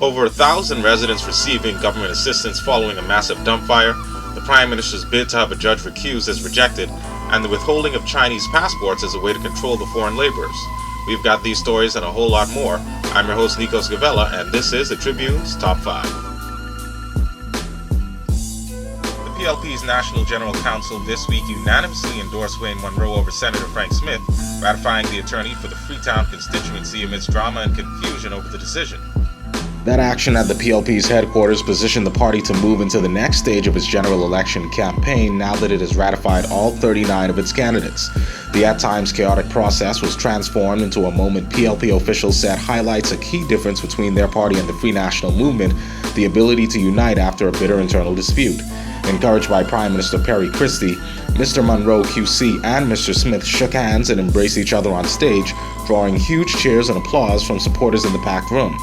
Over 1,000 residents receiving government assistance following a massive dump fire, the Prime Minister's bid to have a judge recused is rejected, and the withholding of Chinese passports as a way to control the foreign laborers. We've got these stories and a whole lot more. I'm your host Nikos Gavella, and this is the Tribune's Top 5. The PLP's National General Council this week unanimously endorsed Wayne Munroe over Senator Frank Smith, ratifying the attorney for the Freetown constituency amidst drama and confusion over the decision. That action at the PLP's headquarters positioned the party to move into the next stage of its general election campaign now that it has ratified all 39 of its candidates. The at times chaotic process was transformed into a moment PLP officials said highlights a key difference between their party and the Free National Movement, the ability to unite after a bitter internal dispute. Encouraged by Prime Minister Perry Christie, Mr. Munroe QC and Mr. Smith shook hands and embraced each other on stage, drawing huge cheers and applause from supporters in the packed room.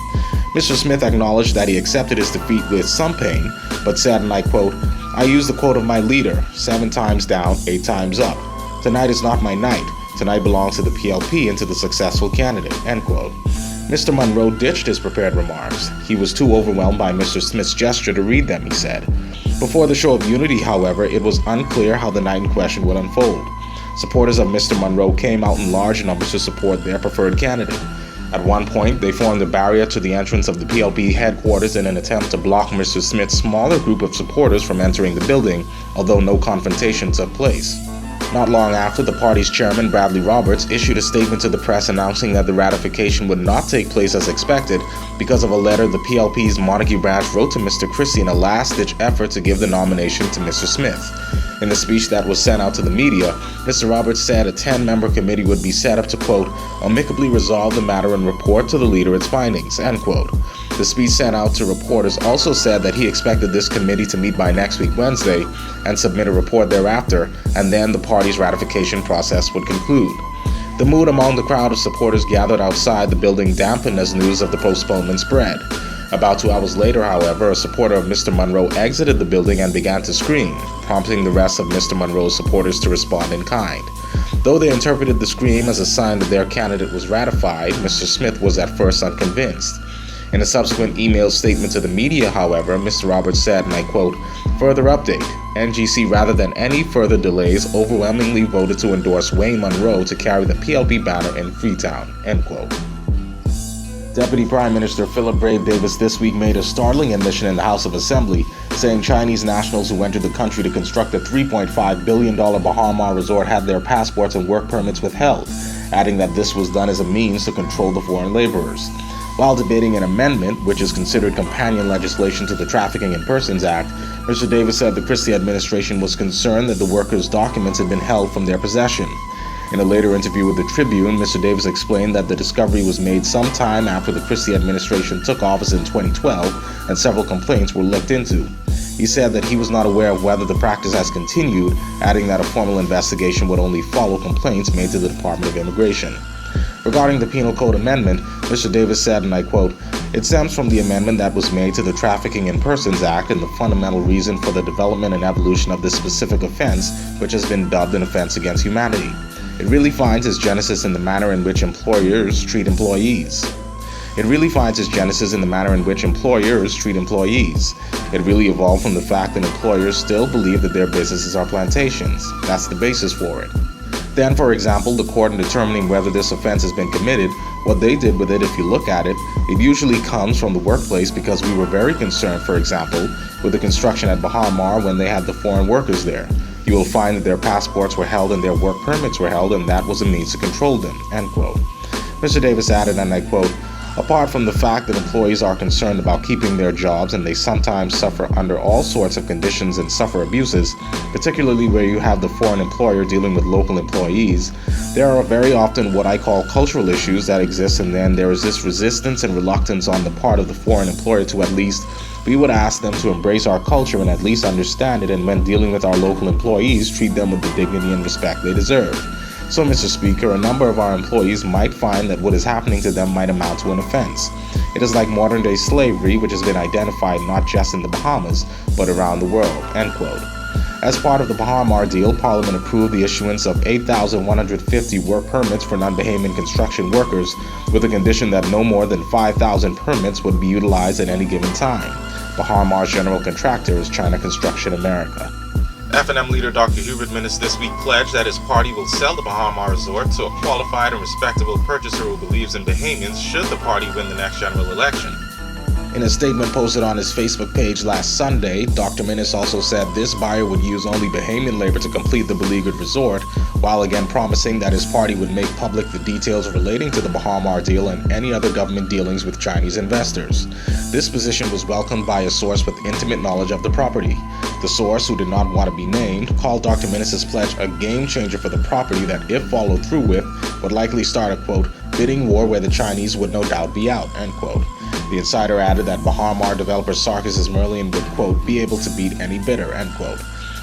Mr. Smith acknowledged that he accepted his defeat with some pain, but said, and I quote, "I use the quote of my leader, 7 times down, 8 times up. Tonight is not my night. Tonight belongs to the PLP and to the successful candidate," end quote. Mr. Munroe ditched his prepared remarks. He was too overwhelmed by Mr. Smith's gesture to read them, he said. Before the show of unity, however, it was unclear how the night in question would unfold. Supporters of Mr. Munroe came out in large numbers to support their preferred candidate. At one point, they formed a barrier to the entrance of the PLP headquarters in an attempt to block Mr. Smith's smaller group of supporters from entering the building, although no confrontation took place. Not long after, the party's chairman, Bradley Roberts, issued a statement to the press announcing that the ratification would not take place as expected because of a letter the PLP's Montague branch wrote to Mr. Christie in a last-ditch effort to give the nomination to Mr. Smith. In the speech that was sent out to the media, Mr. Roberts said a 10-member committee would be set up to, quote, "amicably resolve the matter and report to the leader its findings," end quote. The speech sent out to reporters also said that he expected this committee to meet by next week Wednesday and submit a report thereafter, and then the party's ratification process would conclude. The mood among the crowd of supporters gathered outside the building dampened as news of the postponement spread. About 2 hours later, however, a supporter of Mr. Munroe exited the building and began to scream, prompting the rest of Mr. Munroe's supporters to respond in kind. Though they interpreted the scream as a sign that their candidate was ratified, Mr. Smith was at first unconvinced. In a subsequent email statement to the media, however, Mr. Roberts said, and I quote, "Further update, NGC rather than any further delays overwhelmingly voted to endorse Wayne Munroe to carry the PLP banner in Freetown," end quote. Deputy Prime Minister Philip Brave Davis this week made a startling admission in the House of Assembly, saying Chinese nationals who entered the country to construct a $3.5 billion Bahama resort had their passports and work permits withheld, adding that this was done as a means to control the foreign laborers. While debating an amendment, which is considered companion legislation to the Trafficking in Persons Act, Mr. Davis said the Christie administration was concerned that the workers' documents had been held from their possession. In a later interview with the Tribune, Mr. Davis explained that the discovery was made sometime after the Christie administration took office in 2012 and several complaints were looked into. He said that he was not aware of whether the practice has continued, adding that a formal investigation would only follow complaints made to the Department of Immigration. Regarding the Penal Code amendment, Mr. Davis said, and I quote, "It stems from the amendment that was made to the Trafficking in Persons Act and the fundamental reason for the development and evolution of this specific offense, which has been dubbed an offense against humanity. It really finds its genesis in the manner in which employers treat employees. It really evolved from the fact that employers still believe that their businesses are plantations. That's the basis for it. Then, for example, the court in determining whether this offense has been committed, what they did with it, if you look at it, it usually comes from the workplace because we were very concerned, for example, with the construction at Bahama when they had the foreign workers there. You will find that their passports were held and their work permits were held, and that was a means to control them," end quote. Mr. Davis added, and I quote, "Apart from the fact that employees are concerned about keeping their jobs and they sometimes suffer under all sorts of conditions and suffer abuses, particularly where you have the foreign employer dealing with local employees, there are very often what I call cultural issues that exist, and then there is this resistance and reluctance on the part of the foreign employer to at least, we would ask them to embrace our culture and at least understand it, and when dealing with our local employees, treat them with the dignity and respect they deserve. So, Mr. Speaker, a number of our employees might find that what is happening to them might amount to an offense. It is like modern-day slavery, which has been identified not just in the Bahamas, but around the world," end quote. As part of the Bahar Mar deal, Parliament approved the issuance of 8,150 work permits for non-Bahamian construction workers, with a condition that no more than 5,000 permits would be utilized at any given time. Bahar Mar's general contractor is China Construction America. F&M leader Dr. Hubert Minnis this week pledged that his party will sell the Bahar Mar resort to a qualified and respectable purchaser who believes in Bahamians should the party win the next general election. In a statement posted on his Facebook page last Sunday, Dr. Minnis also said this buyer would use only Bahamian labor to complete the beleaguered resort, while again promising that his party would make public the details relating to the Bahar Mar deal and any other government dealings with Chinese investors. This position was welcomed by a source with intimate knowledge of the property. The source, who did not want to be named, called Dr. Minnis' pledge a game changer for the property that, if followed through with, would likely start a, quote, bidding war where the Chinese would no doubt be out, end quote. The insider added that Bahar Mar developer Sarkis Merlion would, quote, be able to beat any bidder, end quote.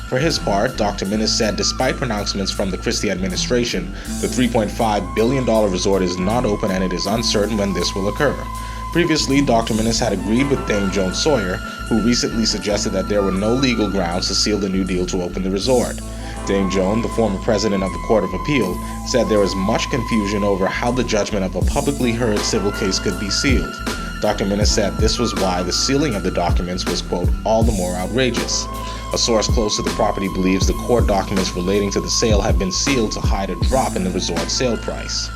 For his part, Dr. Minnis said despite pronouncements from the Christie administration, the $3.5 billion resort is not open and it is uncertain when this will occur. Previously, Dr. Minnis had agreed with Dame Joan Sawyer, who recently suggested that there were no legal grounds to seal the new deal to open the resort. Dame Joan, the former president of the Court of Appeal, said there was much confusion over how the judgment of a publicly heard civil case could be sealed. Dr. Minnis said this was why the sealing of the documents was, quote, all the more outrageous. A source close to the property believes the court documents relating to the sale have been sealed to hide a drop in the resort sale price.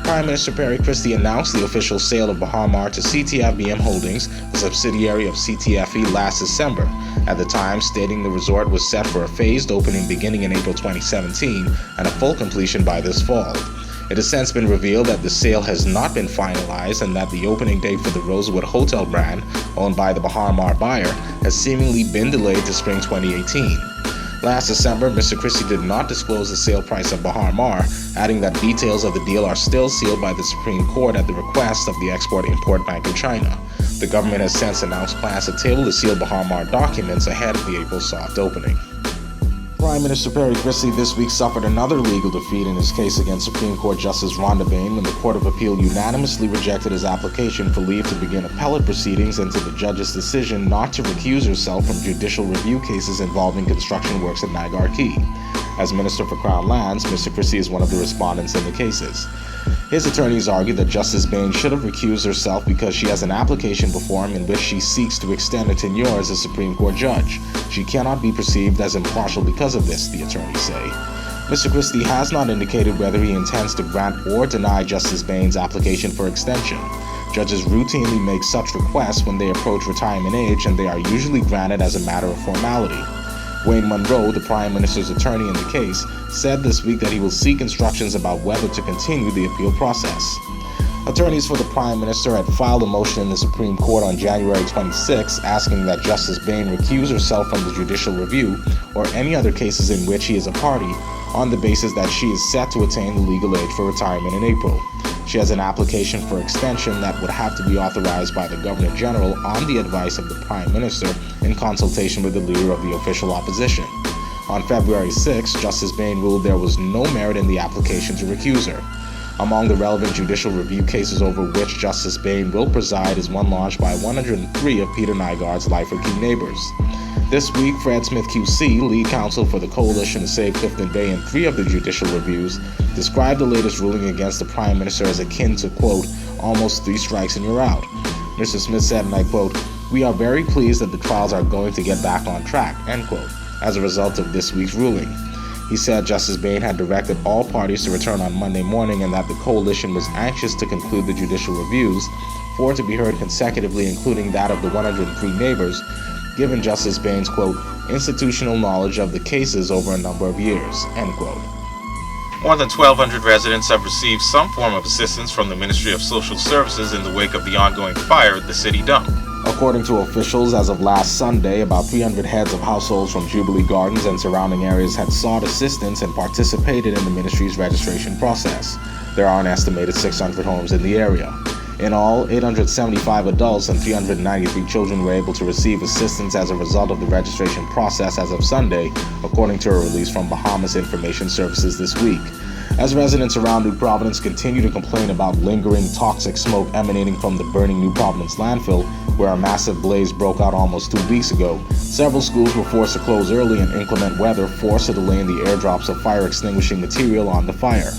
Prime Minister Perry Christie announced the official sale of Bahar Mar to CTFBM Holdings, a subsidiary of CTFE, last December, at the time stating the resort was set for a phased opening beginning in April 2017 and a full completion by this fall. It has since been revealed that the sale has not been finalized and that the opening date for the Rosewood Hotel brand, owned by the Bahar Mar buyer, has seemingly been delayed to spring 2018. Last December, Mr. Christie did not disclose the sale price of Bahar Mar, adding that details of the deal are still sealed by the Supreme Court at the request of the Export-Import Bank of China. The government has since announced plans to table the sealed Bahar Mar documents ahead of the April soft opening. Prime Minister Perry Christie this week suffered another legal defeat in his case against Supreme Court Justice Rhonda Bain when the Court of Appeal unanimously rejected his application for leave to begin appellate proceedings into the judge's decision not to recuse herself from judicial review cases involving construction works at Niagara Quay. As Minister for Crown Lands, Mr. Christie is one of the respondents in the cases. His attorneys argue that Justice Bain should have recused herself because she has an application before him in which she seeks to extend her tenure as a Supreme Court judge. She cannot be perceived as impartial because of this, the attorneys say. Mr. Christie has not indicated whether he intends to grant or deny Justice Bain's application for extension. Judges routinely make such requests when they approach retirement age, and they are usually granted as a matter of formality. Wayne Munro, the Prime Minister's attorney in the case, said this week that he will seek instructions about whether to continue the appeal process. Attorneys for the Prime Minister had filed a motion in the Supreme Court on January 26, asking that Justice Bain recuse herself from the judicial review or any other cases in which he is a party, on the basis that she is set to attain the legal age for retirement in April. She has an application for extension that would have to be authorized by the Governor General on the advice of the Prime Minister in consultation with the leader of the official opposition. On February 6, Justice Bain ruled there was no merit in the application to recuse her. Among the relevant judicial review cases over which Justice Bain will preside is one launched by 103 of Peter Nygaard's Lifer Key neighbors. This week, Fred Smith QC, lead counsel for the Coalition to Save Clifton Bay in 3 of the judicial reviews, described the latest ruling against the Prime Minister as akin to, quote, almost 3 strikes and you're out. Mr. Smith said, and I quote, we are very pleased that the trials are going to get back on track, end quote, as a result of this week's ruling. He said Justice Bain had directed all parties to return on Monday morning and that the coalition was anxious to conclude the judicial reviews, 4 to be heard consecutively, including that of the 103 neighbors, given Justice Bain's, quote, institutional knowledge of the cases over a number of years, end quote. More than 1,200 residents have received some form of assistance from the Ministry of Social Services in the wake of the ongoing fire at the city dump. According to officials, as of last Sunday, about 300 heads of households from Jubilee Gardens and surrounding areas had sought assistance and participated in the ministry's registration process. There are an estimated 600 homes in the area. In all, 875 adults and 393 children were able to receive assistance as a result of the registration process as of Sunday, according to a release from Bahamas Information Services this week. As residents around New Providence continue to complain about lingering toxic smoke emanating from the burning New Providence landfill, where a massive blaze broke out almost 2 weeks ago, several schools were forced to close early, and inclement weather forced a delay in the airdrops of fire extinguishing material on the fire.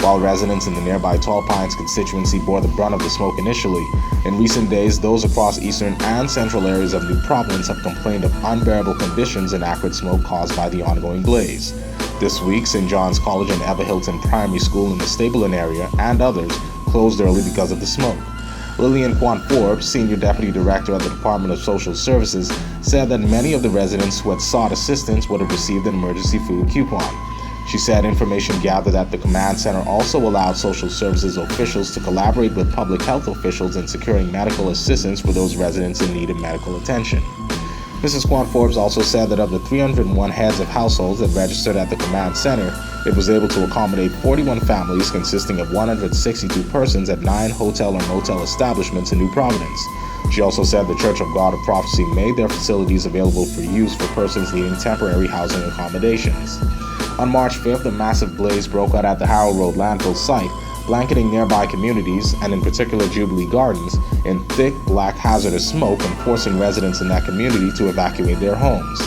While residents in the nearby Tall Pines constituency bore the brunt of the smoke initially, in recent days those across eastern and central areas of New Providence have complained of unbearable conditions and acrid smoke caused by the ongoing blaze. This week, St. John's College and Eva Hilton Primary School in the Stableton area and others closed early because of the smoke. Lillian Kwan Forbes, Senior Deputy Director at the Department of Social Services, said that many of the residents who had sought assistance would have received an emergency food coupon. She said information gathered at the command center also allowed social services officials to collaborate with public health officials in securing medical assistance for those residents in need of medical attention. Mrs. Kwan Forbes also said that of the 301 heads of households that registered at the command center, it was able to accommodate 41 families consisting of 162 persons at 9 hotel or motel establishments in New Providence. She also said the Church of God of Prophecy made their facilities available for use for persons needing temporary housing accommodations. On March 5th, a massive blaze broke out at the Harrow Road landfill site, blanketing nearby communities, and in particular Jubilee Gardens, in thick, black, hazardous smoke and forcing residents in that community to evacuate their homes.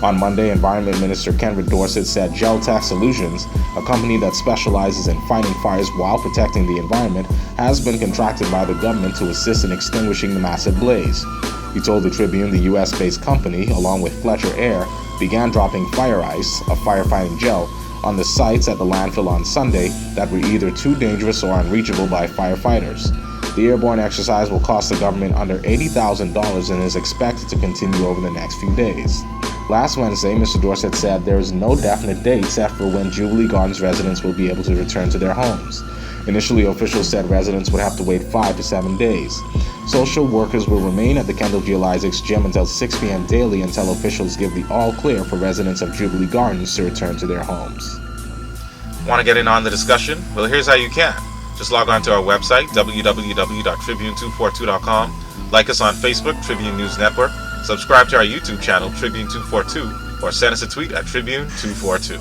On Monday, Environment Minister Kenrick Dorsett said Geltech Solutions, a company that specializes in fighting fires while protecting the environment, has been contracted by the government to assist in extinguishing the massive blaze. He told the Tribune the U.S.-based company, along with Fletcher Air, began dropping fire ice, a firefighting gel, on the sites at the landfill on Sunday that were either too dangerous or unreachable by firefighters. The airborne exercise will cost the government under $80,000 and is expected to continue over the next few days. Last Wednesday, Mr. Dorsett said there is no definite date set for when Jubilee Gardens residents will be able to return to their homes. Initially, officials said residents would have to wait 5 to 7 days. Social workers will remain at the Kendall G. Isaacs gym until 6 p.m. daily until officials give the all-clear for residents of Jubilee Gardens to return to their homes. Want to get in on the discussion? Well, here's how you can. Just log on to our website, www.tribune242.com, like us on Facebook, Tribune News Network, subscribe to our YouTube channel, Tribune242, or send us a tweet at Tribune242.